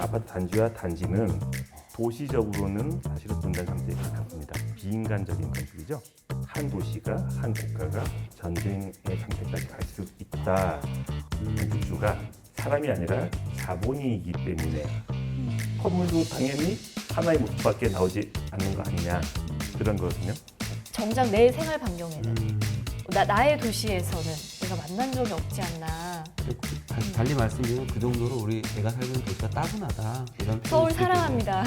아파트 단지와 단지는 도시적으로는 사실은 분단 상태에 가깝습니다. 비인간적인 건축이죠. 한 도시가 한 국가가 전쟁의 상태까지 갈 수 있다. 건축주가 사람이 아니라 자본이기 때문에 건물도 당연히 하나의 모습밖에 나오지 않는 거 아니냐 그런 거거든요. 정작 내 생활 반경에는 나의 도시에서는 내가 만난 적이 없지 않나. 달리 말씀드리면 그 정도로 내가 살고 있는 도시가 따분하다 이런 서울 표현을 사랑합니다.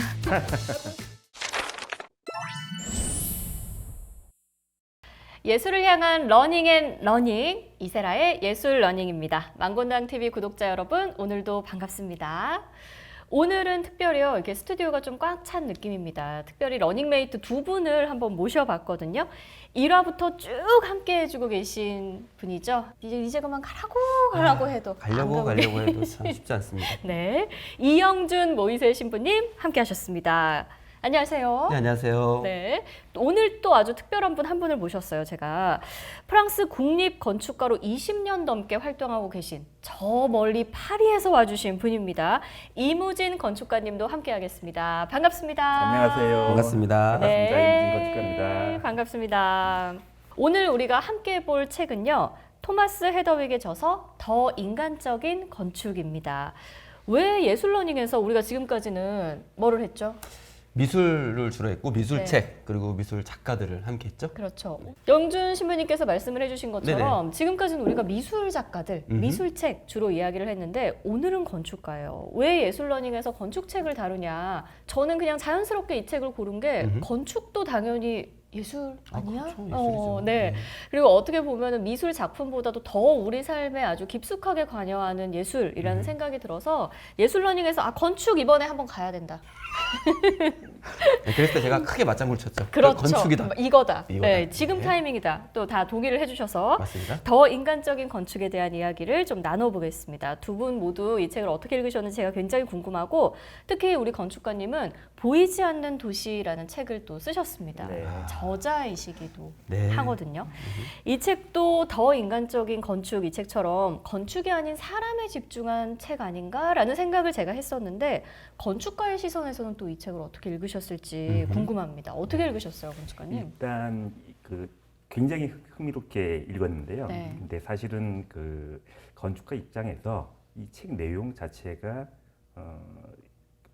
예술을 향한 러닝 앤 러닝, 이세라의 예술 러닝입니다. 망곤당TV 구독자 여러분, 오늘도 반갑습니다. 오늘은 특별히요, 이렇게 스튜디오가 좀 꽉 찬 느낌입니다. 특별히 러닝메이트 두 분을 한번 모셔봤거든요. 1화부터 쭉 함께 해주고 계신 분이죠. 이제 그만 가라고 해도 가려고 해도 참 쉽지 않습니다. 네, 이영준 모이세 신부님 함께 하셨습니다. 안녕하세요. 네, 안녕하세요. 네, 오늘 또 아주 특별한 분 한 분을 모셨어요. 제가 프랑스 국립 건축가로 20년 넘게 활동하고 계신 저 멀리 파리에서 와주신 분입니다. 이무진 건축가님도 함께하겠습니다. 반갑습니다. 안녕하세요. 반갑습니다. 이무진 건축가입니다. 반갑습니다. 오늘 우리가 함께 볼 책은요, 토마스 헤더윅의 저서 더 인간적인 건축입니다. 왜 예술러닝에서 우리가 지금까지는 뭐를 했죠? 미술을 주로 했고 미술책 네. 그리고 미술 작가들을 함께 했죠. 그렇죠. 영준 신부님께서 말씀을 해주신 것처럼 지금까지는 우리가 미술 작가들, 미술책 주로 이야기를 했는데 오늘은 건축가예요. 왜 예술러닝에서 건축책을 다루냐? 저는 그냥 자연스럽게 이 책을 고른 게 건축도 당연히 예술 아니야? 그렇죠. 예술이죠. 네. 그리고 어떻게 보면은 미술 작품보다도 더 우리 삶에 아주 깊숙하게 관여하는 예술이라는 생각이 들어서 예술러닝에서 건축 이번에 한번 가야 된다. 네, 그랬을 때 제가 크게 맞장구를 쳤죠. 그렇죠. 건축이다. 이거다. 이거다. 네, 지금 네. 타이밍이다. 또 다 동의를 해주셔서 맞습니다. 더 인간적인 건축에 대한 이야기를 좀 나눠보겠습니다. 두 분 모두 이 책을 어떻게 읽으셨는지 제가 굉장히 궁금하고, 특히 우리 건축가님은 보이지 않는 도시라는 책을 또 쓰셨습니다. 네. 저자이시기도 네. 하거든요. 이 책도 더 인간적인 건축, 이 책처럼 건축이 아닌 사람에 집중한 책 아닌가라는 생각을 제가 했었는데, 건축가의 시선에서는 또 이 책을 어떻게 읽으셨을지 궁금합니다. 어떻게 읽으셨어요, 건축가님? 일단 굉장히 흥미롭게 읽었는데요. 네. 근데 사실은 건축가 입장에서 이 책 내용 자체가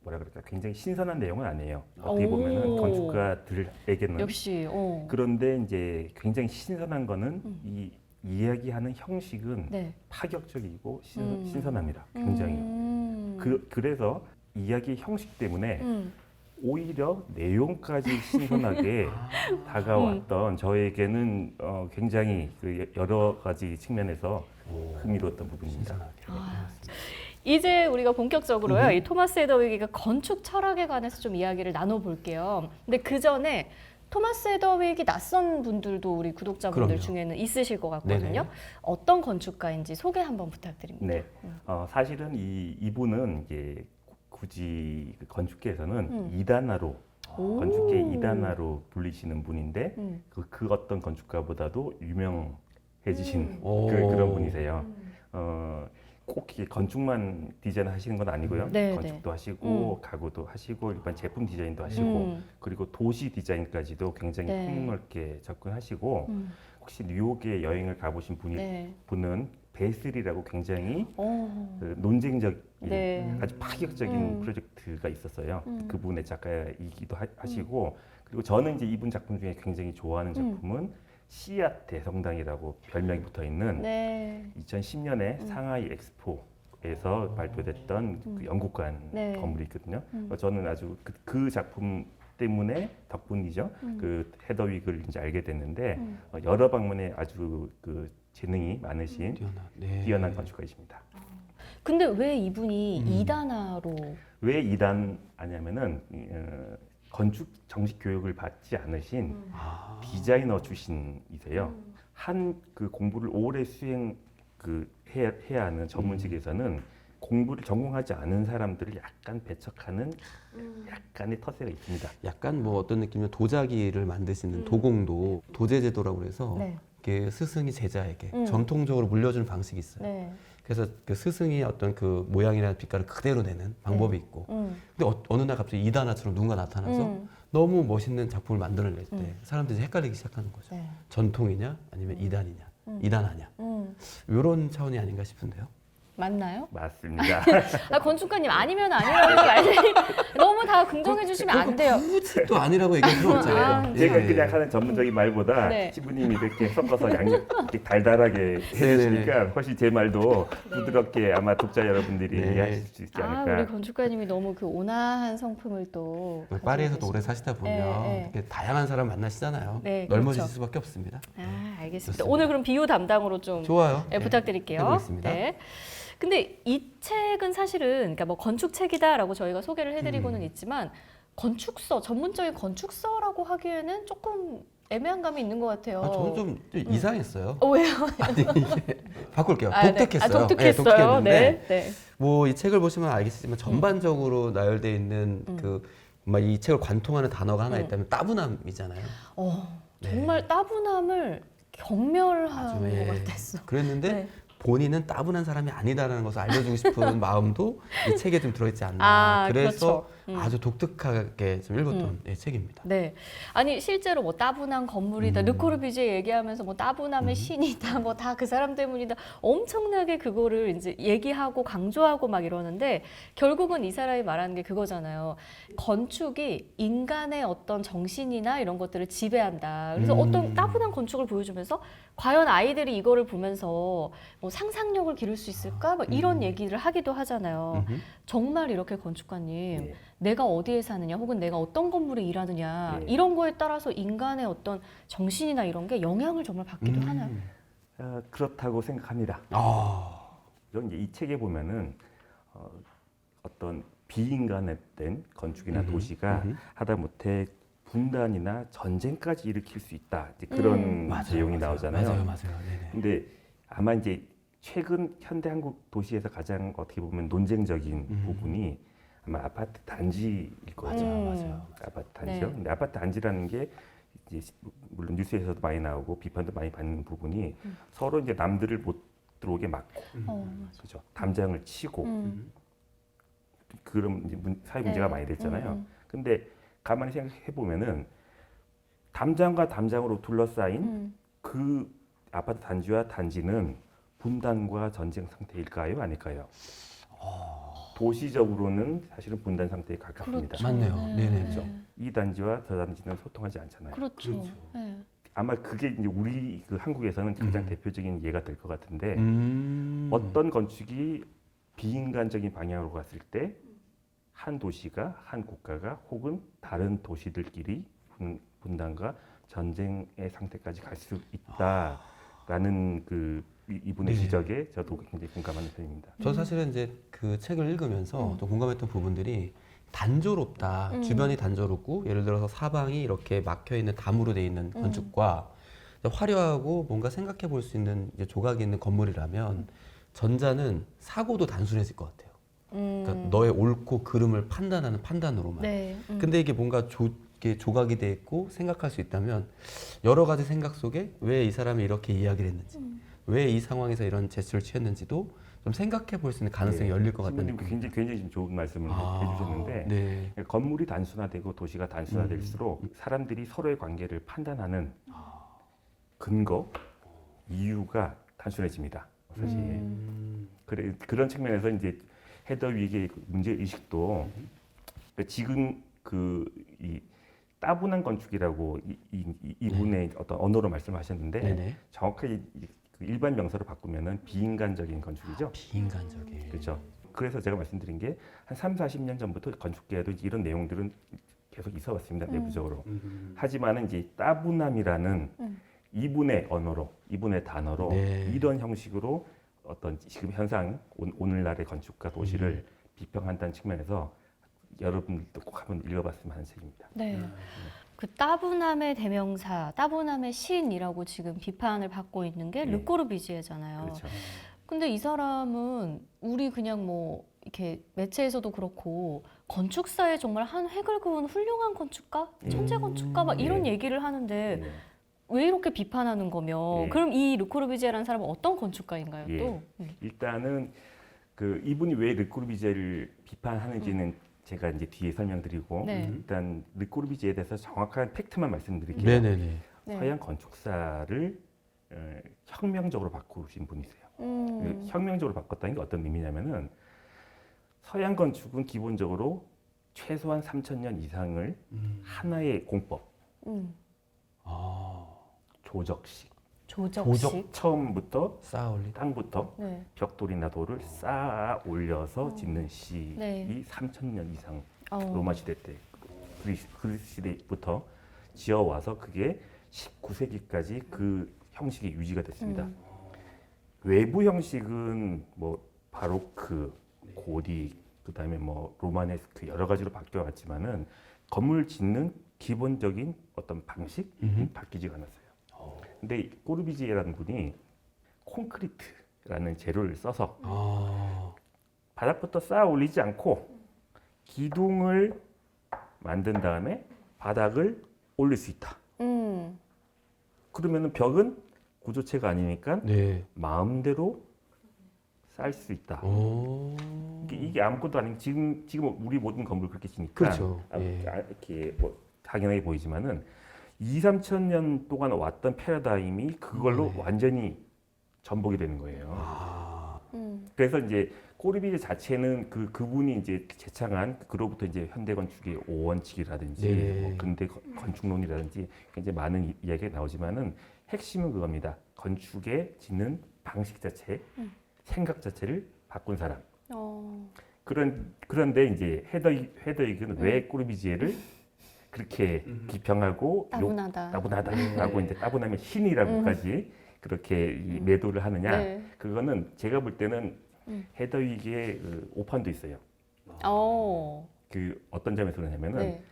뭐라 그럴까 굉장히 신선한 내용은 아니에요. 어떻게 보면은 건축가들에게는 역시. 그런데 이제 굉장히 신선한 거는 이 이야기하는 형식은 네. 파격적이고 신선합니다. 굉장히. 그래서 이야기 형식 때문에 오히려 내용까지 신선하게 다가왔던 저에게는 굉장히 여러 가지 측면에서 흥미로웠던 부분입니다. 이제 우리가 본격적으로요, 이 토마스 헤더윅이 건축 철학에 관해서 좀 이야기를 나눠볼게요. 근데 그 전에 토마스 헤더윅이 낯선 분들도 우리 구독자분들 그럼요. 중에는 있으실 것 같거든요. 네네. 어떤 건축가인지 소개 한번 부탁드립니다. 네, 사실은 이분은 이제 굳이 건축계에서는 이단화로 건축계 이단화로 불리시는 분인데 그 어떤 건축가보다도 유명해지신 그런 분이세요. 꼭 이렇게 건축만 디자인 하시는 건 아니고요. 네, 건축도 하시고 가구도 하시고 일반 제품 디자인도 하시고 그리고 도시 디자인까지도 굉장히 네. 폭넓게 접근하시고 혹시 뉴욕에 여행을 가보신 네. 분은 베슬이라고 굉장히 논쟁적인 네. 아주 파격적인 프로젝트가 있었어요. 그분의 작가이기도 하시고 그리고 저는 이제 이분 작품 중에 굉장히 좋아하는 작품은 씨앗 대성당이라고 별명이 붙어 있는 네. 2010년에 상하이 엑스포에서 발표됐던 그 영국관 네. 건물이 있거든요. 저는 아주 그 작품 때문에 덕분이죠. 그 헤더윅을 이제 알게 됐는데 여러 방면에 아주 재능이 많으신 뛰어난 건축가이십니다. 근데 왜 이분이 이단화로? 왜 이단 하냐면은 건축 정식 교육을 받지 않으신 디자이너 출신이세요. 한 공부를 오래 해야 하는 전문직에서는 공부를 전공하지 않은 사람들을 약간 배척하는 약간의 터세가 있습니다. 약간 어떤 느낌이면 도자기를 만드시는 도공도 도제제도라고 해서 네. 이게 스승이 제자에게 전통적으로 물려주는 방식이 있어요. 네. 그래서 그 스승이 어떤 그 모양이나 빛깔을 그대로 내는 방법이 있고 근데 어느 날 갑자기 이단아처럼 누군가 나타나서 너무 멋있는 작품을 만들어낼 때 사람들이 헷갈리기 시작하는 거죠. 네. 전통이냐 아니면 이단이냐 이단하냐 이런 차원이 아닌가 싶은데요. 맞나요? 맞습니다. 아, 건축가님 아니면 아니라고 말씀이 너무 다 긍정해 주시면 안 돼요. 굳이 또 아니라고 얘기할 필요 없잖아요. 아, 제가 예. 그냥 하는 전문적인 말보다 네. 시부님이 이렇게 섞어서 양념 이렇게 달달하게 해주시니까 훨씬 제 말도 부드럽게 아마 독자 여러분들이 네. 이해하실 수 있지 아, 않을까. 우리 건축가님이 너무 그 온화한 성품을 또 파리에서도 가지고 오래 계시고. 사시다 보면 네, 이렇게 다양한 사람 만나시잖아요. 네, 넓어지실 그렇죠. 수밖에 없습니다. 아, 알겠습니다. 좋습니다. 오늘 그럼 비유 담당으로 좀 좋아요. 네, 부탁드릴게요. 해보겠습니다. 네. 근데 이 책은 사실은 그러니까 뭐 건축책이다라고 저희가 소개를 해드리고는 있지만 건축서 전문적인 건축서라고 하기에는 조금 애매한 감이 있는 것 같아요. 저는 좀 이상했어요. 왜요? 아니 이게 바꿀게요. 아, 네. 독특했어요. 아, 독특했어요. 독특했는데 네. 뭐 이 책을 보시면 알겠지만 전반적으로 나열되어 있는 이 책을 관통하는 단어가 하나 있다면 따분함이잖아요. 네. 정말 따분함을 경멸한 아주, 예. 것 같았어. 그랬는데 네. 본인은 따분한 사람이 아니다라는 것을 알려주고 싶은 마음도 이 책에 좀 들어있지 않나. 아, 그래서 그렇죠. 아주 독특하게 좀 읽었던 책입니다. 네. 아니 실제로 뭐 따분한 건물이다. 르코르비제 얘기하면서 뭐 따분함의 신이다. 뭐 다 그 사람 때문이다. 엄청나게 그거를 이제 얘기하고 강조하고 막 이러는데 결국은 이 사람이 말하는 게 그거잖아요. 건축이 인간의 어떤 정신이나 이런 것들을 지배한다. 그래서 어떤 따분한 건축을 보여주면서 과연 아이들이 이거를 보면서 뭐 상상력을 기를 수 있을까? 뭐 이런 얘기를 하기도 하잖아요. 정말 이렇게 건축가님 네. 내가 어디에 사느냐 혹은 내가 어떤 건물에 일하느냐 네. 이런 거에 따라서 인간의 어떤 정신이나 이런 게 영향을 정말 받기도 하나요? 그렇다고 생각합니다. 이런 이 책에 보면은 어떤 비인간화된 건축이나 도시가 하다못해 분단이나 전쟁까지 일으킬 수 있다. 이제 그런 내용이 나오잖아요. 맞아요. 네네. 근데 아마 이제 최근 현대 한국 도시에서 가장 어떻게 보면 논쟁적인 부분이 아마 아파트 단지일 거죠. 맞아요. 아파트 단지요. 네. 근데 아파트 단지라는 게 이제 물론 뉴스에서도 많이 나오고 비판도 많이 받는 부분이 서로 이제 남들을 못 들어오게 막고, 맞아. 그죠? 담장을 치고 그런 이제 사회 문제가 네. 많이 됐잖아요. 근데 가만히 생각해 보면은 담장과 담장으로 둘러싸인 그 아파트 단지와 단지는 분단과 전쟁 상태일까요, 아닐까요? 도시적으로는 사실은 분단 상태에 가깝습니다. 그렇죠. 맞네요. 네네. 그죠? 이 단지와 저 단지는 소통하지 않잖아요. 그렇죠. 네. 아마 그게 이제 우리 그 한국에서는 가장 대표적인 예가 될 것 같은데 어떤 건축이 비인간적인 방향으로 갔을 때 한 도시가 한 국가가 혹은 다른 도시들끼리 분단과 전쟁의 상태까지 갈 수 있다라는 그 이분의 네. 지적에 저도 굉장히 공감하는 편입니다. 저 사실은 이제 그 책을 읽으면서 좀 공감했던 부분들이 단조롭다. 주변이 단조롭고 예를 들어서 사방이 이렇게 막혀 있는 담으로 돼 있는 건축과 화려하고 뭔가 생각해 볼 수 있는 이제 조각이 있는 건물이라면 전자는 사고도 단순해질 것 같아요. 그러니까 너의 옳고 그름을 판단하는 판단으로만. 네. 근데 이게 뭔가 이게 조각이 돼 있고 생각할 수 있다면 여러 가지 생각 속에 왜 이 사람이 이렇게 이야기를 했는지, 왜 이 상황에서 이런 제스처를 취했는지도 좀 생각해 볼 수 있는 가능성이 열릴 것 같다는 신부님 느낌이 굉장히 좀 좋은 말씀을 해주셨는데 네. 건물이 단순화되고 도시가 단순화될수록 사람들이 서로의 관계를 판단하는 근거, 이유가 단순해집니다. 사실 그런 측면에서 이제 헤더 위기의 문제 의식도 지금 이 따분한 건축이라고 이분의 어떤 언어로 말씀하셨는데 네네. 정확하게 그 일반 명사로 바꾸면은 비인간적인 건축이죠. 비인간적인. 그렇죠. 그래서 제가 말씀드린 게 한 3, 40년 전부터 건축계에도 이런 내용들은 계속 있어 왔습니다. 내부적으로. 하지만은 이제 따분함이라는 이분의 언어로, 이분의 단어로 네. 이런 형식으로 어떤 지금 현상, 오늘날의 건축과 도시를 비평한다는 측면에서 여러분들도 꼭 한번 읽어봤으면 하는 책입니다. 네. 그 따분함의 대명사, 따분함의 신이라고 지금 비판을 받고 있는 게 네. 르꼬르비지에잖아요. 그렇죠. 근데 이 사람은 우리 그냥 뭐 이렇게 매체에서도 그렇고 건축사에 정말 한 획을 그은 훌륭한 건축가, 천재 건축가 막 이런 네. 얘기를 하는데 네. 왜 이렇게 비판하는 거며? 예. 그럼 이 르코르비제라는 사람은 어떤 건축가인가요? 예. 또 일단은 그 이분이 왜 르코르비제를 비판하는지는 제가 이제 뒤에 설명드리고 네. 일단 르코르비제에 대해서 정확한 팩트만 말씀드릴게요. 네네네. 네. 서양 건축사를 혁명적으로 바꾸신 분이세요. 음. 혁명적으로 바꿨다는 게 어떤 의미냐면은 서양 건축은 기본적으로 최소한 3,000년 이상을 하나의 공법, 음. 아, 조적식, 조적식. 처음부터 쌓아올리. 땅부터 네. 벽돌이나 돌을 쌓아 올려서 짓는 시이 네. 3,000년 이상 어. 로마 시대 때 그리스 시대부터 지어와서 그게 19세기까지 그 형식이 유지가 됐습니다. 외부 형식은 뭐 바로크, 고딕, 그다음에 뭐 로마네스크 여러 가지로 바뀌어왔지만은 건물 짓는 기본적인 어떤 방식은 바뀌지가 않았어요. 근데 꼬르비지에라는 분이 콘크리트라는 재료를 써서 아, 바닥부터 쌓아 올리지 않고 기둥을 만든 다음에 바닥을 올릴 수 있다. 그러면은 벽은 구조체가 아니니까 네. 마음대로 쌓을 수 있다. 오. 이게 아무것도 아닌 지금 우리 모든 건물 그렇게 지니까 그렇죠. 이렇게 뭐 당연하게 보이지만은 2, 3천 년 동안 왔던 패러다임이 그걸로 완전히 전복이 되는 거예요. 아, 그래서 이제 꼬르비제 자체는 그분이 이제 제창한 그로부터 이제 현대 건축의 오원칙이라든지 네. 뭐 근대 건축론이라든지 굉장히 많은 이야기가 나오지만은 핵심은 그겁니다. 건축의 짓는 방식 자체, 생각 자체를 바꾼 사람. 어. 그런데 이제 헤더이그는 왜 꼬르비지에를 그렇게 비평하고 나분하다라고 이제 따분하면 신이라고까지 그렇게 이 매도를 하느냐? 네. 그거는 제가 볼 때는 헤더위기의 그 오판도 있어요. 어. 그 어떤 점에서 그러냐면은 네.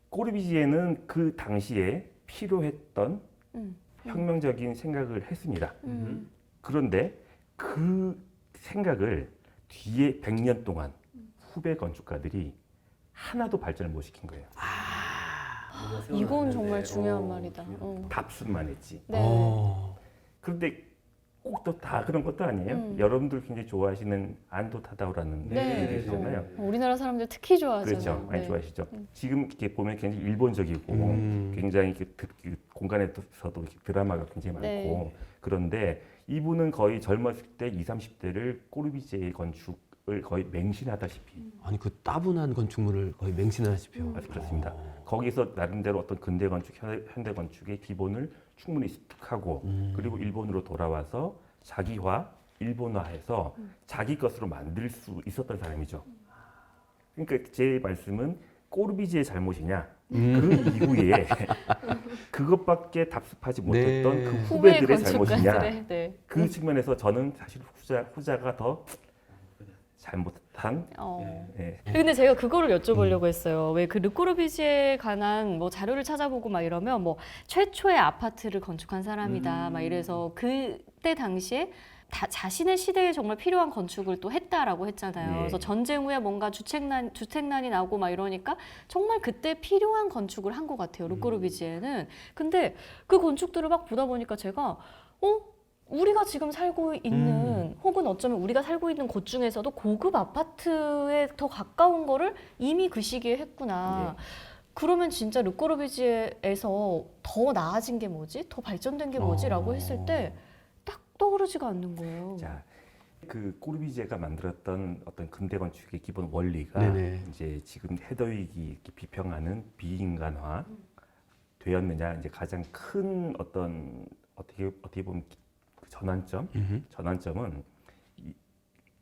꼬르비지에는 그 당시에 필요했던 음. 혁명적인 생각을 했습니다. 음. 그런데 그 생각을 뒤에 100년 동안 후배 건축가들이 하나도 발전을 못 시킨 거예요. 이건 정말 중요한 말이다. 답습만 했지. 네. 어. 그런데 꼭 또 다 그런 것도 아니에요. 여러분들 굉장히 좋아하시는 안도 타다오라는 네. 분이잖아요. 우리나라 사람들 특히 좋아하잖아요. 그렇죠. 많이 네. 좋아하시죠. 지금 이렇게 보면 굉장히 일본적이고 굉장히 그 공간에서도 이렇게 드라마가 굉장히 많고 네. 그런데 이분은 거의 젊었을 때 20, 30대를 꼬르비제의 건축을 거의 맹신하다시피 아니 그 따분한 건축물을 거의 맹신하시죠. 그렇습니다. 거기서 나름대로 어떤 근대 건축, 현대 건축의 기본을 충분히 습득하고 그리고 일본으로 돌아와서 자기화, 일본화해서 자기 것으로 만들 수 있었던 사람이죠. 그러니까 제 말씀은 꼬르비지의 잘못이냐? 그 이후에 그것밖에 답습하지 못했던 네. 그 후배 후배들의 잘못이냐? 건축가들의, 네. 그 측면에서 저는 사실 후자가 더 잘못한. 어. 예. 근데 제가 그거를 여쭤보려고 했어요. 왜 그 르코르비지에 관한 뭐 자료를 찾아보고 막 이러면 뭐 최초의 아파트를 건축한 사람이다 막 이래서 그때 당시에 자신의 시대에 정말 필요한 건축을 또 했다라고 했잖아요. 예. 그래서 전쟁 후에 뭔가 주택난이 나고 막 이러니까 정말 그때 필요한 건축을 한 것 같아요. 르코르비지에는. 근데 그 건축들을 막 보다 보니까 제가 우리가 지금 살고 있는 혹은 어쩌면 우리가 살고 있는 곳 중에서도 고급 아파트에 더 가까운 거를 이미 그 시기에 했구나. 그러면 진짜 르코르비지에에서 더 나아진 게 뭐지? 더 발전된 게 뭐지?라고 했을 때 딱 떠오르지가 않는 거예요. 자, 그 꼬르비제가 만들었던 어떤 근대 건축의 기본 원리가 네네. 이제 지금 헤더윅이 이렇게 비평하는 비인간화 되었느냐 이제 가장 큰 어떤 어떻게 보면 그 전환점은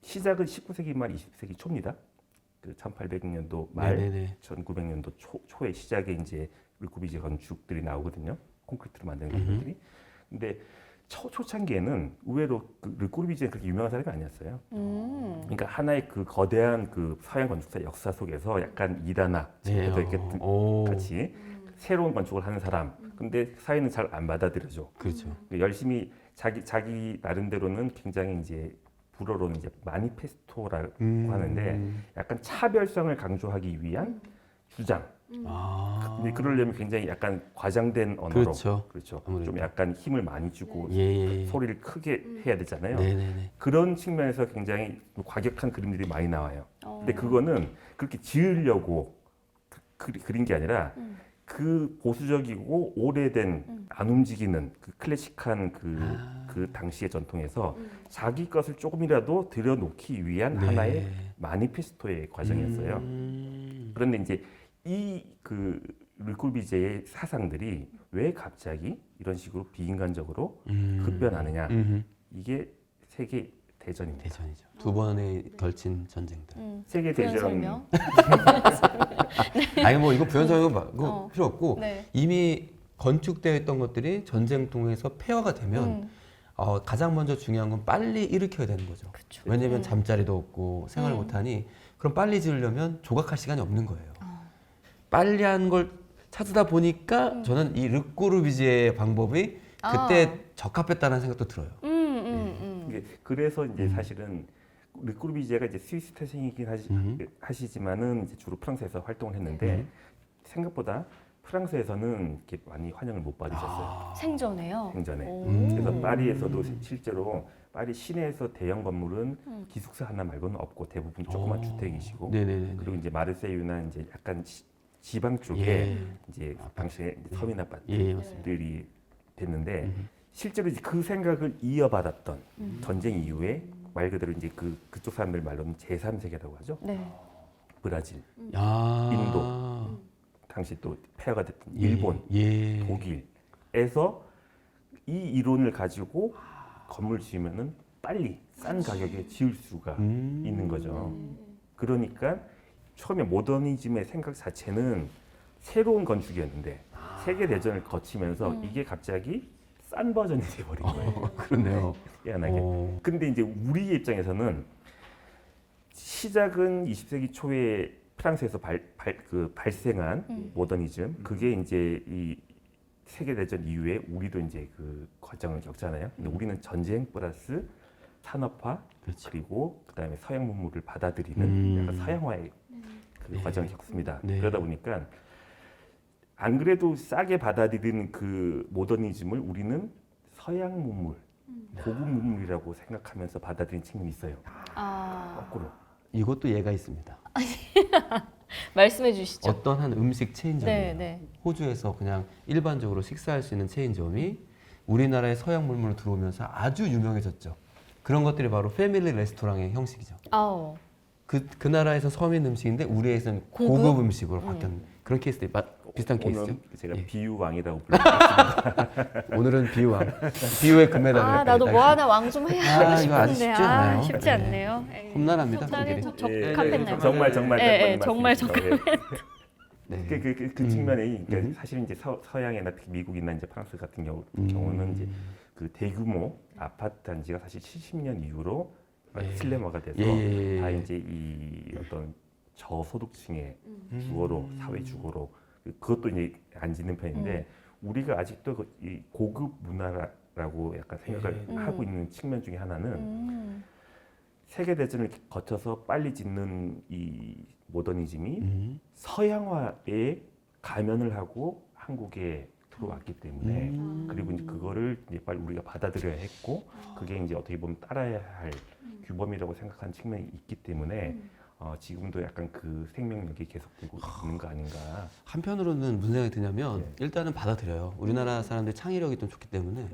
시작은 19세기 말 20세기 초입니다. 그 1800년도 말 네네네. 1900년도 초에 시작에 이제 르코르비제 건축들이 나오거든요. 콘크리트로 만든 건물들이. 근데 초창기에는 의외로 그 르코르비제는 그렇게 유명한 사람이 아니었어요. 그러니까 하나의 그 거대한 그 서양 건축사 역사 속에서 약간 이다나 네. 이렇게 오. 같이 새로운 건축을 하는 사람. 근데 사회는 잘 안 받아들여줘. 그렇죠. 열심히 자기 나름대로는 굉장히 이제 불어로는 이제 마니페스토라고 하는데 약간 차별성을 강조하기 위한 주장. 아. 근데 그러려면 굉장히 약간 과장된 언어로 그렇죠. 좀 아무래도. 약간 힘을 많이 주고 예. 소리를 크게 해야 되잖아요. 네네네. 그런 측면에서 굉장히 과격한 그림들이 많이 나와요. 근데 어. 그거는 그렇게 지으려고 그린 게 아니라 그 보수적이고 오래된 안 움직이는 그 클래식한 그 당시의 전통에서 자기 것을 조금이라도 들여놓기 위한 네. 하나의 마니페스토의 과정이었어요. 그런데 이제 이 그 르코르비제의 사상들이 왜 갑자기 이런 식으로 비인간적으로 급변하느냐? 이게 세계 대전입니다. 대전이죠. 두 번에 걸친 전쟁들. 세계 부연 대전 설명. 아니 뭐 이거 부연 설명 그거 어. 필요 없고 네. 이미 건축되어 있던 것들이 전쟁 통해서 폐허가 되면 가장 먼저 중요한 건 빨리 일으켜야 되는 거죠. 그쵸. 왜냐면 잠자리도 없고 생활을 음. 못하니 그럼 빨리 지으려면 조각할 시간이 없는 거예요. 빨리 한 걸 찾다 보니까 저는 이 르꼬르비지의 방법이 그때 적합했다는 생각도 들어요. 이게 그래서 이제 사실은 르코르비제가 이제 스위스 태생이긴 하시지만은 이제 주로 프랑스에서 활동을 했는데 생각보다 프랑스에서는 이렇게 많이 환영을 못 받으셨어요. 생전에요. 생전에. 오. 그래서 파리에서도 실제로 파리 시내에서 대형 건물은 기숙사 하나 말고는 없고 대부분 조그만 주택이시고 네네네. 그리고 이제 마르세유나 이제 약간 지방 쪽에 예. 이제 당시에 이제 서민 예, 맞습니다. 아파트들이 됐는데 실제로 이제 그 생각을 이어받았던 전쟁 이후에 말 그대로 이제 그쪽 사람들 말로는 제3세계라고 하죠. 네. 브라질, 야. 인도. 당시 또 폐허가 됐던 일본, 예. 독일에서 이 이론을 가지고 건물 지으면은 빨리 싼 가격에 지을 수가 있는 거죠. 그러니까 처음에 모더니즘의 생각 자체는 새로운 건축이었는데 세계 대전을 거치면서 이게 갑자기 싼 버전이 돼버린 거예요. 그렇네요. 희한하게. 근데 이제 우리 입장에서는 시작은 20세기 초에 프랑스에서 발생한 모더니즘, 그게 이제 이 세계 대전 이후에 우리도 이제 그 과정을 겪잖아요. 근데 우리는 전쟁 플러스 산업화, 그렇죠. 그리고 그다음에 서양 문물을 받아들이는 약간 서양화의 그 과정을 겪습니다. 네. 그러다 보니까 안 그래도 싸게 받아들이는 그 모더니즘을 우리는 서양 문물, 고급 문물이라고 생각하면서 받아들이는 측면이 있어요. 아, 거꾸로. 이것도 예가 있습니다. 말씀해 주시죠. 어떤 한 음식 체인점이에요. 네, 네. 호주에서 그냥 일반적으로 식사할 수 있는 체인점이 우리나라의 서양 물물로 들어오면서 아주 유명해졌죠. 그런 것들이 바로 패밀리 레스토랑의 형식이죠. 아우. 그 나라에서는 서민 음식인데 우리에서는 고급 음식으로 바뀐 그런 케이스들이 비슷한 케이스죠. 오늘 제가 예. 비유왕이라고 불렀습니다. 오늘은 비유왕, 비유의 금메달을. 아, 나도 뭐 하나 왕 좀 해야 아, 이거 아주 싶은데 쉽지 않아요. 쉽지 네. 않네요. 에이, 험난합니다, 적당히 저들이. 적합했네요. 정말 예, 예, 적합한 정말 말씀이시죠. 예. 네. 그 측면에 그러니까 사실 이제 서양이나 특히 미국이나 이제 프랑스 같은 경우는 이제 그 대규모 아파트 단지가 사실 70년 이후로 슬래머가 돼서 예. 다 이제 이 어떤 저소득층의 주거로 사회 주거로 그것도 이제 안 짓는 편인데 우리가 아직도 이 고급 문화라고 약간 생각을 하고 있는 측면 중에 하나는 세계 대전을 거쳐서 빨리 짓는 이 모더니즘이 서양화에 가면을 하고 한국에 들어왔기 때문에 그리고 이제 그거를 이제 빨리 우리가 받아들여야 했고 그게 이제 어떻게 보면 따라야 할 규범이라고 생각하는 측면이 있기 때문에 지금도 약간 그 생명력이 계속되고 있는 거 아닌가. 한편으로는 무슨 생각이 드냐면 일단은 받아들여요. 우리나라 사람들이 창의력이 좀 좋기 때문에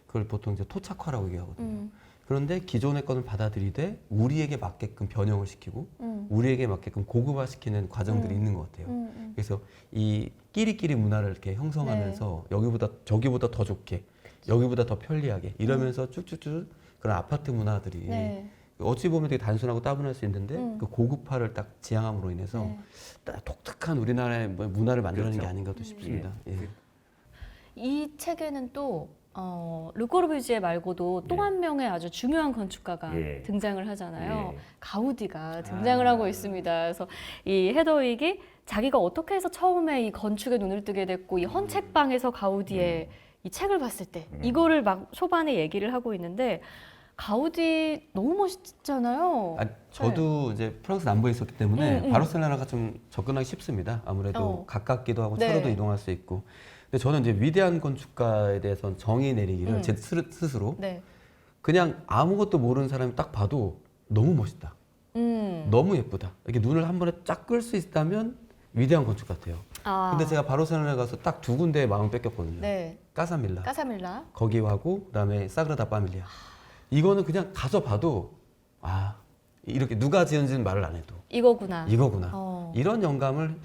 그걸 보통 이제 토착화라고 얘기하거든요. 그런데 기존의 거는 받아들이되 우리에게 맞게끔 변형을 시키고 우리에게 맞게끔 고급화시키는 과정들이 있는 것 같아요. 그래서 이 끼리끼리 문화를 이렇게 형성하면서 여기보다 저기보다 더 좋게 여기보다 더 편리하게 이러면서 쭉쭉쭉 그런 아파트 문화들이 네. 어찌 보면 되게 단순하고 따분할 수 있는데 그 고급화를 딱 지향함으로 인해서 딱 독특한 우리나라의 문화를 만들어내는 게 아닌가 또 싶습니다. 예. 이 책에는 또 르꼬르비지에 말고도 또 한 명의 아주 중요한 건축가가 예. 등장을 하잖아요. 예. 가우디가 등장을 하고 있습니다. 그래서 이 헤더윅이 자기가 어떻게 해서 처음에 이 건축에 눈을 뜨게 됐고 이 헌책방에서 가우디의 이 책을 봤을 때 이거를 막 초반에 얘기를 하고 있는데 가우디 너무 멋있잖아요. 아, 저도 이제 프랑스 남부에 있었기 때문에 바르셀로나가 좀 접근하기 쉽습니다. 아무래도 가깝기도 하고 네. 차로도 이동할 수 있고. 근데 저는 이제 위대한 건축가에 대해서 정의 내리기를 제 스스로 네. 그냥 아무것도 모르는 사람이 딱 봐도 너무 멋있다. 너무 예쁘다. 이렇게 눈을 한 번에 쫙 끌 수 있다면 위대한 건축 같아요. 아, 근데 제가 바르셀로나에 가서 딱 두 군데에 마음 뺏겼거든요. 네. 까사밀라. 까사밀라. 거기하고 그다음에 사그라다 파밀리아. 이거는 그냥 가서 봐도 아 이렇게 누가 지은지는 말을 안 해도 이거구나. 이거구나. 어. 이런 영감을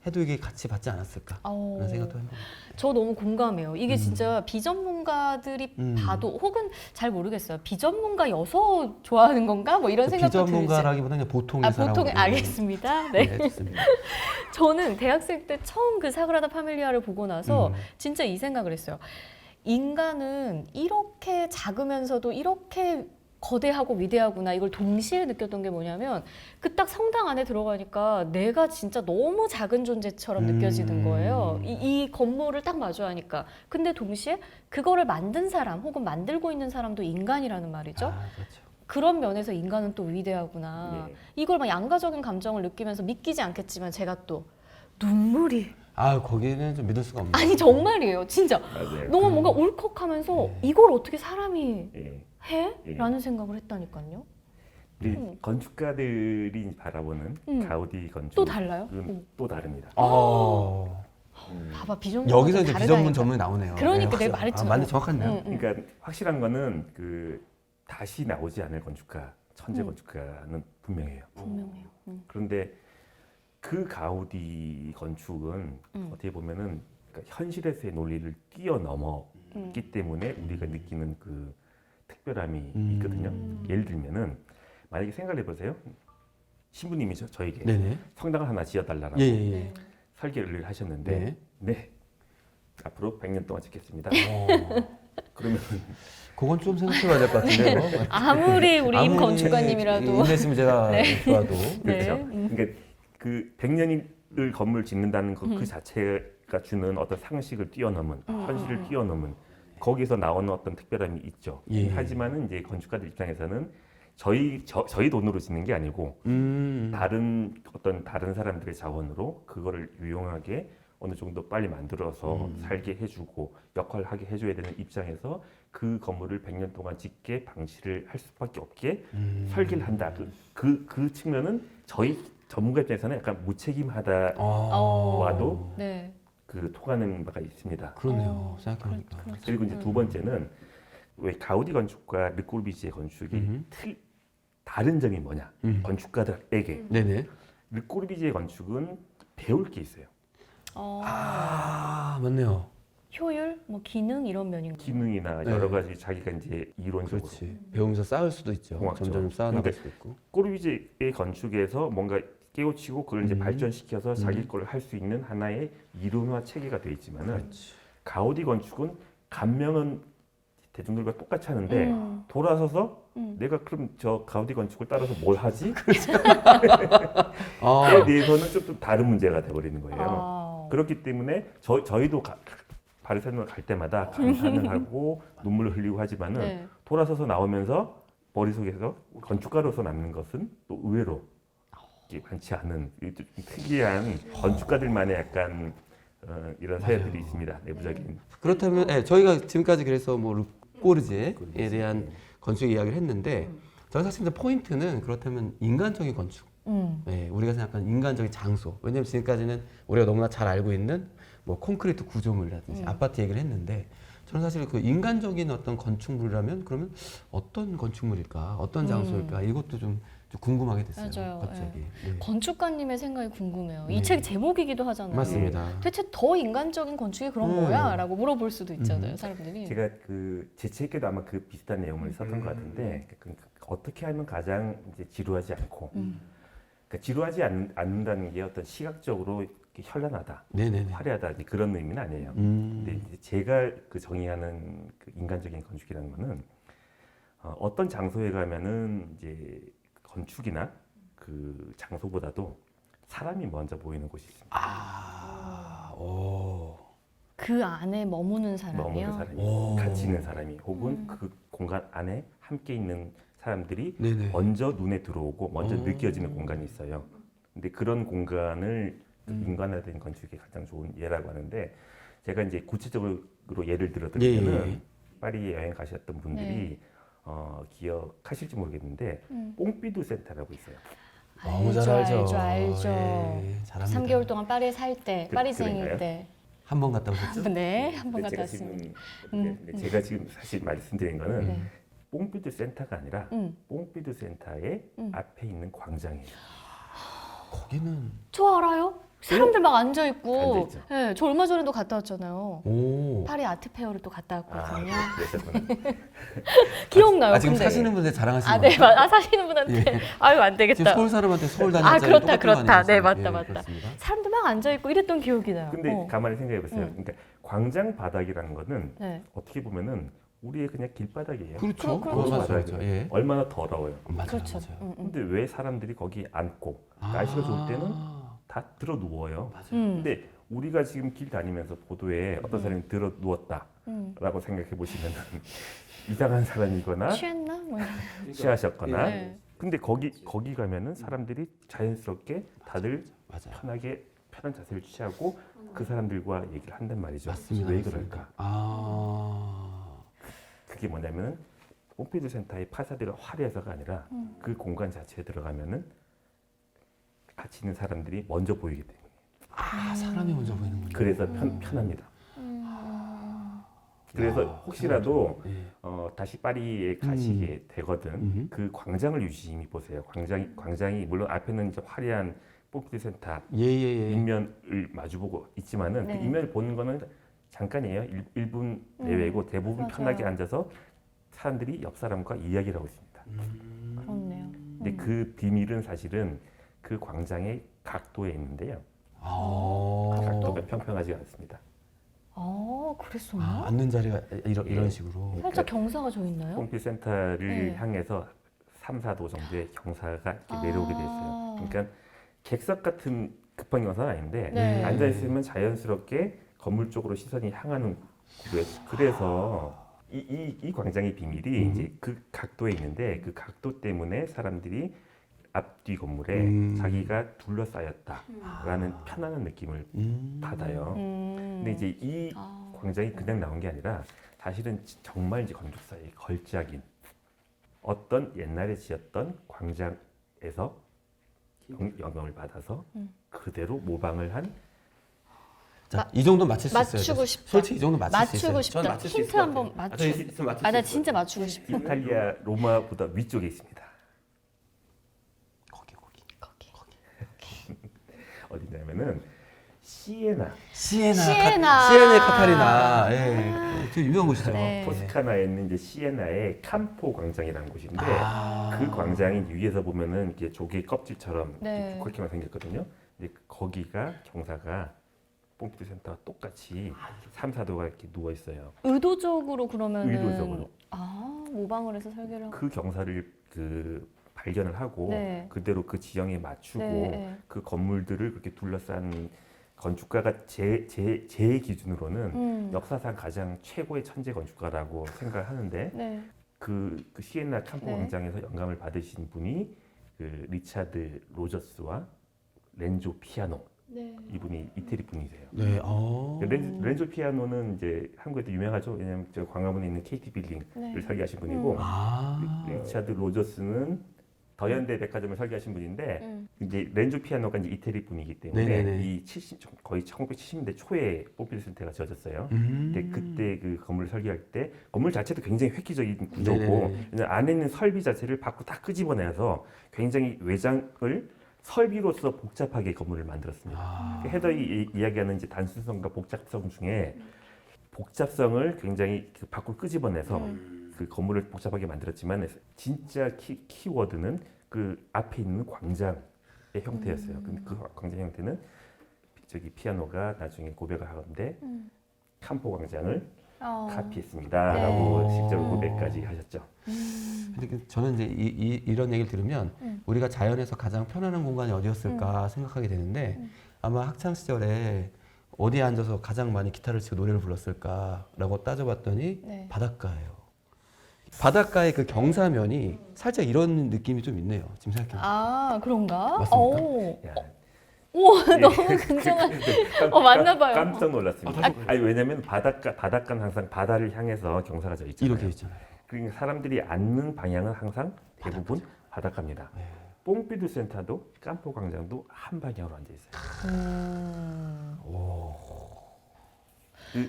해두기 같이 받지 않았을까 어. 그런 생각도 해봅니다. 저 너무 공감해요. 이게 진짜 비전문가들이 봐도 혹은 잘 모르겠어요. 비전문가여서 좋아하는 건가? 뭐 이런 생각도 들지. 비전문가라기보다는 그냥 보통의 사람. 보통 알겠습니다. 네. 네, 좋습니다. 저는 대학생 때 처음 그 사그라다 파밀리아를 보고 나서 진짜 이 생각을 했어요. 인간은 이렇게 작으면서도 이렇게 거대하고 위대하구나 이걸 동시에 느꼈던 게 뭐냐면 그 딱 성당 안에 들어가니까 내가 진짜 너무 작은 존재처럼 느껴지는 거예요. 이 건물을 딱 마주하니까. 근데 동시에 그거를 만든 사람 혹은 만들고 있는 사람도 인간이라는 말이죠. 아, 그렇죠. 그런 면에서 인간은 또 위대하구나. 네. 이걸 막 양가적인 감정을 느끼면서 믿기지 않겠지만 제가 또 눈물이 아 거기는 좀 믿을 수가 없네요. 아니 정말이에요. 진짜 맞아요. 너무 뭔가 울컥하면서 이걸 어떻게 사람이 예. 해? 예. 라는 생각을 했다니까요. 우리 건축가들이 바라보는 가우디 건축은 또 달라요? 또 다릅니다. 어. 봐봐 비전문 여기서 이제 비전문 전문이 나오네요. 그러니까 네, 내가 말했잖아요. 맞네, 정확하네요. 그러니까 확실한 거는 그 다시 나오지 않을 건축가, 천재 건축가는 분명해요. 분명해요. 그런데 그 가우디 건축은 어떻게 보면은 그러니까 현실에서의 논리를 뛰어넘었기 때문에 우리가 느끼는 그 특별함이 있거든요. 예를 들면은 만약에 생각을 해보세요. 신부님이 저에게 네네. 성당을 하나 지어달라고 예, 예, 예. 설계를 하셨는데 네. 앞으로 100년 동안 짓겠습니다. 그러면 그건 좀 생각해봐야 될 것 같은데요. 아무리 우리 임 건축가님이라도 인내심이 제가 좋아도. 그렇죠. 그러니까 그 100년을 건물 짓는다는 그 자체가 주는 어떤 상식을 뛰어넘은 현실을 뛰어넘은 거기서 나오는 어떤 특별함이 있죠. 예. 하지만은 이제 건축가들 입장에서는 저희 돈으로 짓는 게 아니고 다른 사람들의 자원으로 그거를 유용하게 어느 정도 빨리 만들어서 살게 해주고 역할을 하게 해줘야 되는 입장에서 그 건물을 100년 동안 짓게 방치를 할 수밖에 없게 설계를 한다. 그 측면은 저희 전문가 입장에서는 약간 무책임하다와도 네. 그 통하는 바가 있습니다. 그러네요. 생각해보니까. 그리고 이제 두 번째는 왜 가우디 건축과 르꼬르비지에 건축이 다른 점이 뭐냐? 건축가들에게 네네. 르꼬르비지에 건축은 배울 게 있어요. 아 맞네요. 효율, 뭐 기능 이런 면인 거예요. 기능이나 네. 여러 가지 자기가 이제 이론적으로 그렇지. 배우면서 쌓을 수도 있죠. 공학적으로. 점점 쌓아나갈 근데 수도 있고. 꼬르비지의 건축에서 뭔가 깨우치고 그걸 이제 발전시켜서 자기 거를 할 수 있는 하나의 이론화 체계가 되어 있지만은 그렇지. 가우디 건축은 감명은 대중들과 똑같이 하는데 돌아서서 내가 그럼 저 가우디 건축을 따라서 뭘 하지? 아, 에 대해서는 좀 다른 문제가 돼버리는 거예요. 아. 그렇기 때문에 저희도 바르셀로나 갈 때마다 감탄을 하고 눈물을 흘리고 하지만은 네. 돌아서서 나오면서 머릿속에서 건축가로서 남는 것은 또 의외로 이게 많지 않은 좀 특이한 건축가들만의 약간 이런 사연들이 있습니다. 내부적인. 그렇다면 저희가 지금까지 그래서 뭐 르꼬르지에 대한 건축 이야기를 했는데 저는 사실 근데 포인트는 그렇다면 인간적인 건축. 네, 우리가 생각하는 인간적인 장소. 왜냐하면 지금까지는 우리가 너무나 잘 알고 있는 뭐 콘크리트 구조물이라든지 아파트 얘기를 했는데 저는 사실 그 인간적인 어떤 건축물이라면 그러면 어떤 건축물일까, 어떤 장소일까 이것도 좀 궁금하게 됐어요. 맞아요. 갑자기. 네. 건축가님의 생각이 궁금해요. 네. 이 책 제목이기도 하잖아요. 맞습니다. 대체 더 인간적인 건축이 그런 거야? 라고 물어볼 수도 있잖아요, 사람들이. 제가 제 책에도 아마 그 비슷한 내용을 썼던 것 같은데 어떻게 하면 가장 이제 지루하지 않고 그러니까 지루하지 않는다는 게 어떤 시각적으로 이렇게 현란하다, 네네네. 화려하다 이제 그런 의미는 아니에요. 근데 이제 제가 그 정의하는 그 인간적인 건축이라는 거는 어떤 장소에 가면은 이제 건축이나 그 장소보다도 사람이 먼저 보이는 곳이 있습니다. 오. 그 안에 머무는 사람이요? 머무는 사람이, 오. 같이 있는 사람이, 혹은 그 공간 안에 함께 있는 사람들이 네네. 먼저 눈에 들어오고 먼저 오. 느껴지는 공간이 있어요. 근데 그런 공간을 음. 인간화된 건축의 가장 좋은 예라고 하는데, 제가 이제 구체적으로 예를 들어 예, 드리면은 예. 파리에 여행 가셨던 분들이 기억하실지 모르겠는데 뽕피두 센터라고 있어요. 너무 잘 알죠. 알죠. 예, 잘합니다. 3개월 동안 파리에 살 때, 파리생일 그런가요? 때. 한 번 갔다 오셨죠? 네, 한 번 근데 갔다 제가 왔습니다. 근데 제가 지금 사실 말씀드린 거는 네. 뽕피두 센터가 아니라 뽕피두 센터의 음. 앞에 있는 광장이에요. 거기는 저 알아요? 사람들 막 앉아있고. 앉아있죠. 네, 저 얼마 전에도 갔다 왔잖아요. 오. 파리 아트페어를 또 갔다 왔거든요. 그러셨구나. 기억나요, 지금 근데. 사시는 분들 자랑하시는 아, 네, 거예요? 사시는 분한테. 예. 아유, 안 지금 되겠다. 서울 사람한테 서울 아, 다녔잖아요. 그렇다, 그렇다. 네, 맞다, 맞다. 그렇습니다. 사람들 막 앉아있고 이랬던 기억이 나요. 근데 가만히 생각해 보세요. 그러니까 광장 바닥이라는 거는 네. 어떻게 보면은 우리의 그냥 길바닥이에요. 그렇죠. 그렇죠. 맞아요, 맞아요. 예. 얼마나 더러워요. 맞아요, 그렇죠. 맞아요. 근데 왜 사람들이 거기 앉고 날씨가 좋을 때는 다 들어 누워요. 맞아요. 근데 우리가 지금 길 다니면서 보도에 어떤 사람이 들어 누웠다라고 생각해 보시면은 이상한 사람이거나 취했나? 뭐. 취하셨거나. 네. 근데 거기 가면은 사람들이 자연스럽게 다들 맞아요. 편하게 편한 자세를 취하고 그 사람들과 얘기를 한단 말이죠. 맞습니다. 왜 맞습니다. 그럴까? 그게 뭐냐면은 pompidu 센터의 파사드가 화려해서가 아니라 그 공간 자체에 들어가면은 같이 있는 사람들이 먼저 보이기 때문에. 사람이 먼저 보이는군요. 그래서 편합니다. 그래서 혹시라도 예. 다시 파리에 가시게 되거든 그 광장을 유심히 보세요. 광장이 물론 앞에는 이제 화려한 pompidu 센터 예. 인면을 마주보고 있지만은 네. 그 인면을 보는 거는 잠깐이에요. 1분 내외고 대부분 맞아요. 편하게 앉아서 사람들이 옆 사람과 이야기를 하고 있습니다. 그렇네요. 근데 그 비밀은 사실은 그 광장의 각도에 있는데요. 각도가 평평하지 않습니다. 그랬었나? 앉는 자리가 이런 예. 식으로. 살짝 경사가 져 있나요? pompidu 센터를 네. 향해서 3, 4도 정도의 경사가 이렇게 내려오게 돼 있어요. 그러니까 객석 같은 급한 경사는 아닌데 네. 앉아 있으면 자연스럽게 건물 쪽으로 시선이 향하는 구조였어요. 그래서 이 광장의 비밀이 이제 그 각도에 있는데 그 각도 때문에 사람들이 앞뒤 건물에 자기가 둘러싸였다라는 편안한 느낌을 받아요. 근데 이제 이 광장이 그냥 나온 게 아니라 사실은 정말 이제 건축사의 걸작인 어떤 옛날에 지었던 광장에서 영향을 받아서 그대로 모방을 한 자, 이 정도 맞출 수 있어요. 맞추고 싶다. 솔직히 이 정도 맞출 수 있어요. 맞추고 싶다. 저는 맞출 수 힌트 있을 것 한번 같아요. 맞추. 저 있으면 맞출 수 나 있을 것 진짜 같아요. 맞추고 싶어. 이탈리아 로마보다 위쪽에 있습니다. 거기. 어디냐면은 시에나, 시에나의 카타리나. 예. 되게 유명한 곳이죠. 네. 토스카나에 있는 이제 시에나의 캄포 광장이라는 곳인데 아. 그 광장이 위에서 보면은 이게 조개 껍질처럼 네. 그렇게만 생겼거든요. 근데 거기가 경사가 pompidu 센터와 똑같이 3, 4도가 이렇게 누워 있어요. 의도적으로 그러면은 의도적으로. 모방을 해서 설계를 하고. 그 경사를 발견을 하고 네. 그대로 그 지형에 맞추고 네. 그 건물들을 그렇게 둘러싼 건축가가 제 기준으로는 역사상 가장 최고의 천재 건축가라고 생각을 하는데 네. 그 시에나 캄포 네. 광장에서 영감을 받으신 분이 그 리차드 로저스와 렌조 피아노 네. 이분이 이태리 분이세요. 네. 렌조 피아노는 이제 한국에도 유명하죠. 왜냐하면 저 광화문에 있는 KT 빌딩을 네. 설계하신 분이고 리차드 로저스는 더현대 백화점을 설계하신 분인데 이제 렌조 피아노가 이제 이태리 분이기 때문에 네네네. 이 거의 1970년대 초에 pompidu 센터가 지어졌어요. 근데 그때 그 건물을 설계할 때 건물 자체도 굉장히 획기적인 구조고 네네네. 왜냐면 안에 있는 설비 자체를 밖으로 다 끄집어내서 굉장히 외장을 설비로서 복잡하게 건물을 만들었습니다. 헤더이 이야기하는 이제 단순성과 복잡성 중에 복잡성을 굉장히 그 밖으로 끄집어내서 그 건물을 복잡하게 만들었지만 진짜 키워드는 그 앞에 있는 광장의 형태였어요. 근데 그 광장 형태는 저기 피아노가 나중에 고백을 하건데 캄포 광장을 카피했습니다라고 네. 직접 고백까지 하셨죠. 근데 저는 이제 이런 얘기를 들으면 우리가 자연에서 가장 편안한 공간이 어디였을까 생각하게 되는데 아마 학창 시절에 어디에 앉아서 가장 많이 기타를 치고 노래를 불렀을까라고 따져봤더니 네. 바닷가예요. 바닷가의 그 경사면이 살짝 이런 느낌이 좀 있네요. 지금 생각해보면. 아, 그런가? 맞습니까? 오. 야, 우와, 예. 너무 굉장한. 맞나 봐요. 깜짝 놀랐습니다. 아니 왜냐면 바닷가는 항상 바다를 향해서 경사가 져 있잖아요. 이렇게 있잖아요. 그러니까 사람들이 앉는 방향은 항상 대부분 바닷가입니다. 네. 뽕피드 센터도 깜포광장도 한 방향으로 앉아 있어요.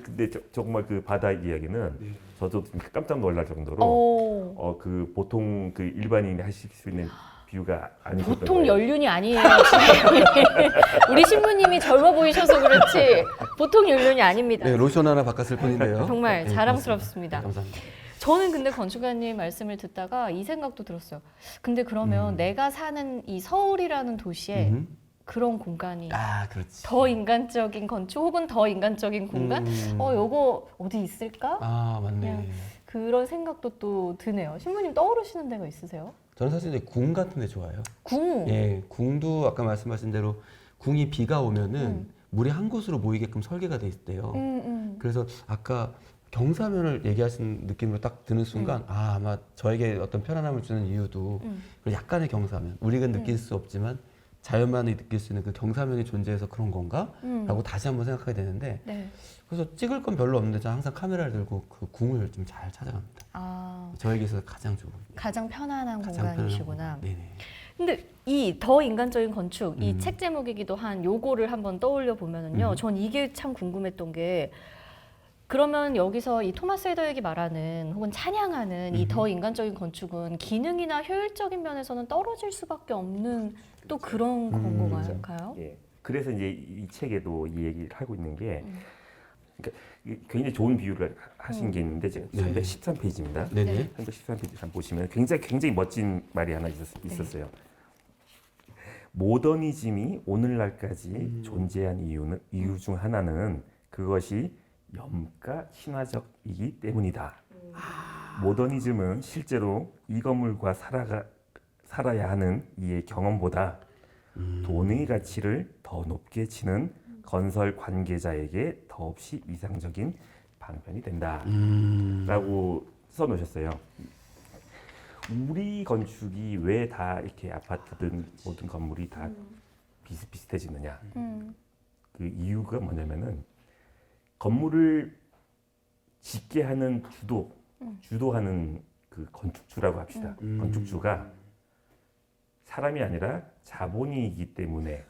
근데 정말 그 바다 이야기는 저도 깜짝 놀랄 정도로 오. 그 보통 그 일반인이 하실 수 있는 비유가 아니셨던 보통 거예요. 연륜이 아니에요. 지금. 우리 신부님이 젊어 보이셔서 그렇지 보통 연륜이 아닙니다. 네, 로션 하나 바꿨을 뿐인데요. 정말 네, 자랑스럽습니다. 감사합니다. 저는 근데 건축가님 말씀을 듣다가 이 생각도 들었어요. 근데 그러면 내가 사는 이 서울이라는 도시에 그런 공간이 아, 그렇지. 더 인간적인 건축 혹은 더 인간적인 공간? 요거 어디 있을까? 아, 맞네. 그냥 그런 생각도 또 드네요. 신부님 떠오르시는 데가 있으세요? 저는 사실 이제 궁 같은 데 좋아해요. 궁. 예, 궁도 아까 말씀하신 대로 궁이 비가 오면은 물이 한 곳으로 모이게끔 설계가 돼 있대요. 그래서 아까 경사면을 얘기하신 느낌으로 딱 드는 순간 아마 저에게 어떤 편안함을 주는 이유도 그 약간의 경사면 우리가 느낄 수 없지만 자연만이 느낄 수 있는 그 경사면이 존재해서 그런 건가? 라고 다시 한번 생각하게 되는데 네. 그래서 찍을 건 별로 없는데 저는 항상 카메라를 들고 그 궁을 좀 잘 찾아갑니다. 아, 저에게 있어서 가장 좋은 가장 편안한 가장 편안한 공간이시구나. 공간. 네네. 근데 이 더 인간적인 건축, 이 책 제목이기도 한 요거를 한번 떠올려 보면은요. 전 이게 참 궁금했던 게 그러면 여기서 이 토마스 헤더윅이 말하는 혹은 찬양하는 이 더 인간적인 건축은 기능이나 효율적인 면에서는 떨어질 수밖에 없는 또 그런 건가요? 예. 그래서 이제 이 책에도 이 얘기를 하고 있는 게 그러니까 굉장히 좋은 비유를 하신 게 있는데 제가 네. 313페이지입니다. 네네. 313페이지 한번 보시면 굉장히 멋진 말이 하나 있었어요. 모더니즘이 오늘날까지 존재한 이유 중 하나는 그것이 염가 신화적이기 때문이다. 모더니즘은 실제로 이 건물과 살아야 하는 이의 경험보다 돈의 가치를 더 높게 치는 건설 관계자에게 더없이 이상적인 방편이 된다. 라고 써놓으셨어요. 우리 건축이 왜 다 이렇게 아파트든 모든 건물이 다 비슷비슷해지느냐. 그 이유가 뭐냐면은 건물을 짓게 하는 주도하는 그 건축주라고 합시다. 건축주가 사람이 아니라 자본이기 때문에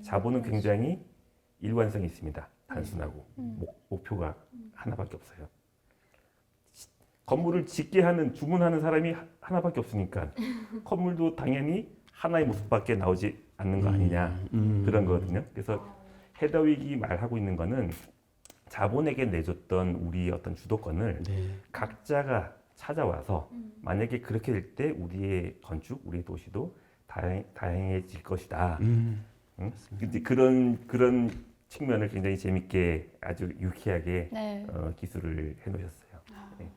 자본은 굉장히 일관성이 있습니다. 단순하고 목표가 하나밖에 없어요. 건물을 짓게 하는 주문하는 사람이 하나밖에 없으니까 건물도 당연히 하나의 모습밖에 나오지 않는 거 아니냐 그런 거거든요. 그래서 헤더윅이 말하고 있는 거는 자본에게 내줬던 우리의 어떤 주도권을 각자가 찾아와서 만약에 그렇게 될 때 우리의 건축, 우리의 도시도 다양해질 것이다. 이제 그런 측면을 굉장히 재밌게 아주 유쾌하게 네. 기술을 해놓으셨어요. 네.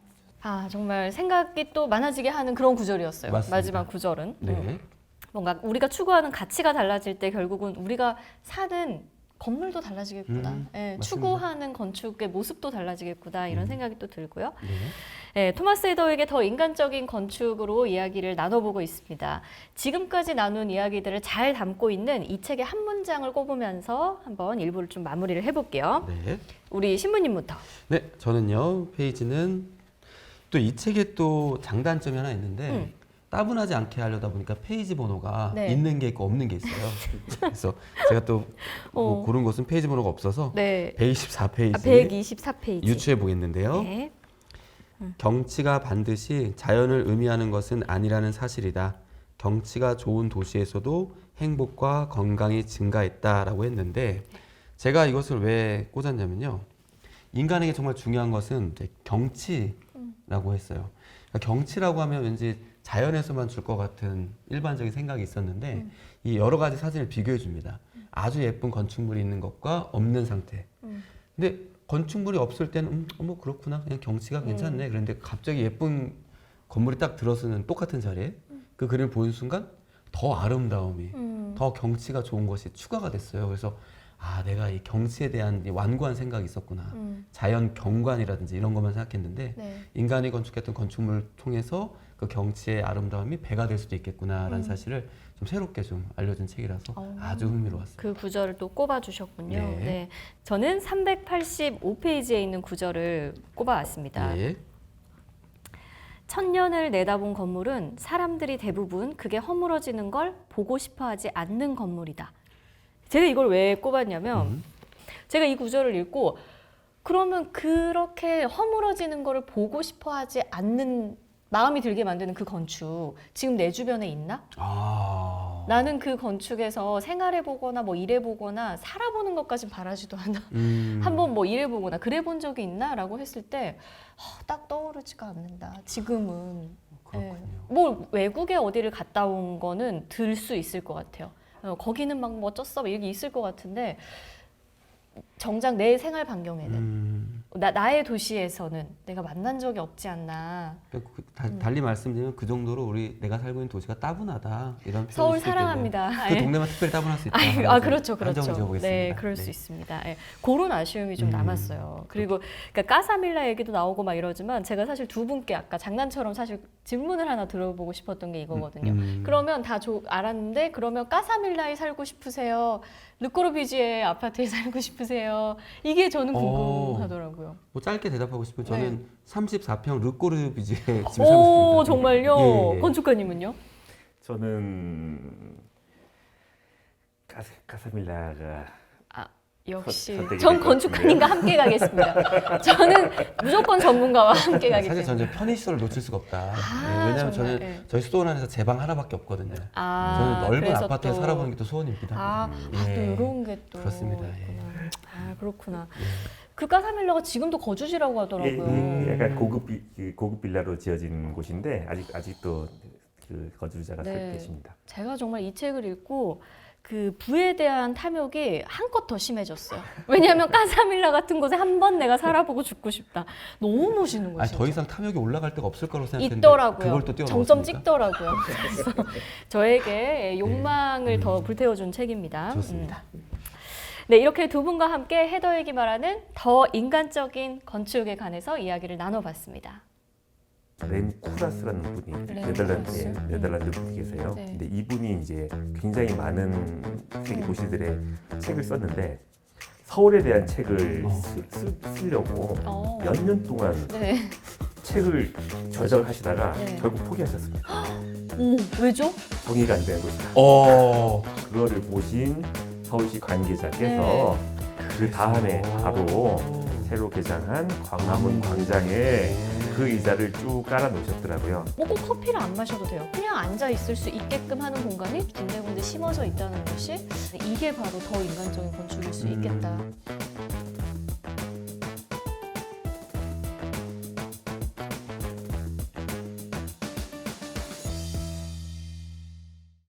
아, 정말 생각이 또 많아지게 하는 그런 구절이었어요. 맞습니다. 마지막 구절은. 네. 뭔가 우리가 추구하는 가치가 달라질 때 결국은 우리가 사는 건물도 달라지겠구나. 예, 맞습니다. 추구하는 건축의 모습도 달라지겠구나. 이런 생각이 또 들고요. 네. 예, 토마스 헤더윅의 더 인간적인 건축으로 이야기를 나눠보고 있습니다. 지금까지 나눈 이야기들을 잘 담고 있는 이 책의 한 문장을 꼽으면서 한번 일부를 좀 마무리를 해볼게요. 네. 우리 신부님부터. 네, 저는요 페이지는 또 이 책에 또 장단점이 하나 있는데 따분하지 않게 하려다 보니까 페이지 번호가 네. 있는 게 있고 없는 게 있어요. 그래서 제가 또 고른 곳은 페이지 번호가 없어서 네. 124페이지 124페이지. 유추해 보겠는데요. 네. 경치가 반드시 자연을 의미하는 것은 아니라는 사실이다. 경치가 좋은 도시에서도 행복과 건강이 증가했다라고 했는데 제가 이것을 왜 꽂았냐면요. 인간에게 정말 중요한 것은 이제 경치라고 했어요. 그러니까 경치라고 하면 왠지 자연에서만 줄 것 같은 일반적인 생각이 있었는데 이 여러 가지 사진을 비교해 줍니다. 아주 예쁜 건축물이 있는 것과 없는 상태. 근데 건축물이 없을 때는 뭐 그렇구나 그냥 경치가 괜찮네. 그런데 갑자기 예쁜 건물이 딱 들어서는 똑같은 자리에 그 그림을 보는 순간 더 아름다움이 더 경치가 좋은 것이 추가가 됐어요. 그래서 아, 내가 이 경치에 대한 이 완고한 생각이 있었구나. 자연 경관이라든지 이런 것만 생각했는데 네. 인간이 건축했던 건축물을 통해서 그 경치의 아름다움이 배가 될 수도 있겠구나라는 사실을 좀 새롭게 좀 알려준 책이라서 아주 흥미로웠습니다. 그 구절을 또 꼽아주셨군요. 네. 네. 저는 385페이지에 있는 구절을 꼽아왔습니다. 예. 천년을 내다본 건물은 사람들이 대부분 그게 허물어지는 걸 보고 싶어하지 않는 건물이다. 제가 이걸 왜 꼽았냐면 제가 이 구절을 읽고 그러면 그렇게 허물어지는 거를 보고 싶어하지 않는 마음이 들게 만드는 그 건축 지금 내 주변에 있나? 아. 나는 그 건축에서 생활해보거나 뭐 일해보거나 살아보는 것까진 바라지도 않아. 한번 뭐 일해보거나 그래본 적이 있나? 라고 했을 때 딱 떠오르지가 않는다. 지금은. 그렇군요. 뭐 외국에 어디를 갔다 온 거는 들 수 있을 것 같아요. 거기는 막 뭐 어쩌어 이렇게 있을 것 같은데 정작 내 생활 반경에는 나의 도시에서는 내가 만난 적이 없지 않나. 달리 말씀드리면 그 정도로 내가 살고 있는 도시가 따분하다 이런 표현을 서울 쓸 수 있겠네요. 사랑합니다. 그 예. 동네만 특별히 따분할 수 있다. 그렇죠, 그렇죠. 한정을 지어보겠습니다. 네, 그럴 수 있습니다. 예. 그런 아쉬움이 좀 남았어요. 그리고 그러니까 까사밀라 얘기도 나오고 막 이러지만 제가 사실 두 분께 아까 장난처럼 사실 질문을 하나 들어보고 싶었던 게 이거거든요. 그러면 다 알았는데 그러면 까사밀라에 살고 싶으세요? 르꼬르비지에 아파트에 살고 싶으세요? 이게 저는 궁금하더라고요. 뭐 짧게 대답하고 싶으면 저는 네. 34평 르꼬르비지에 집을 살고 오, 싶습니다. 정말요? 예, 예. 건축가님은요? 저는 카사밀라가 역시 선택이 전 될것 건축가님과 함께 가겠습니다. 저는 무조건 전문가와 함께 가기 사실 때문에. 저는 편의시설을 놓칠 수가 없다. 아, 왜냐하면 정말, 저는 예. 저희 수도원 안에서 제 방 하나밖에 없거든요. 아, 저는 넓은 그래서 아파트에 또- 살아보는 게 또 소원입니다. 또 예. 이런 게 또 그렇습니다. 예. 있구나. 아, 그렇구나. 그 까사밀라가 지금도 거주지라고 하더라고요. 약간 고급 빌라로 지어진 곳인데 아직도 그 거주자가 네. 계십니다. 제가 정말 이 책을 읽고 그 부에 대한 탐욕이 한껏 더 심해졌어요. 왜냐하면 까사밀라 같은 곳에 한 번 내가 살아보고 죽고 싶다. 너무 멋있는 거죠. 더 이상 탐욕이 올라갈 데가 없을 거라고 생각했는데 있더라고요. 그걸 또 점점 뛰어넘었습니까? 찍더라고요. 그래서 저에게 욕망을 더 불태워준 책입니다. 좋습니다. 네, 이렇게 두 분과 함께 헤더에게 말하는 더 인간적인 건축에 관해서 이야기를 나눠봤습니다. 렌 쿠라스라는 분이 렌 쿠라스? 네덜란드 분이 계세요. 네. 근데 이분이 이제 굉장히 많은 세계 도시들의 책을 썼는데 서울에 대한 책을 쓰려고 몇 년 동안 네. 책을 저작하시다가 네. 결국 포기하셨습니다. 오, 왜죠? 정리가 안 되는 거죠. 그거를 보신 서울시 관계자께서 그 다음에 바로 새로 개장한 광화문 광장에 그 의자를 쭉 깔아 놓으셨더라고요. 뭐 꼭 커피를 안 마셔도 돼요. 그냥 앉아 있을 수 있게끔 하는 공간이 군데군데 심어져 있다는 것이 이게 바로 더 인간적인 건축일 수 있겠다.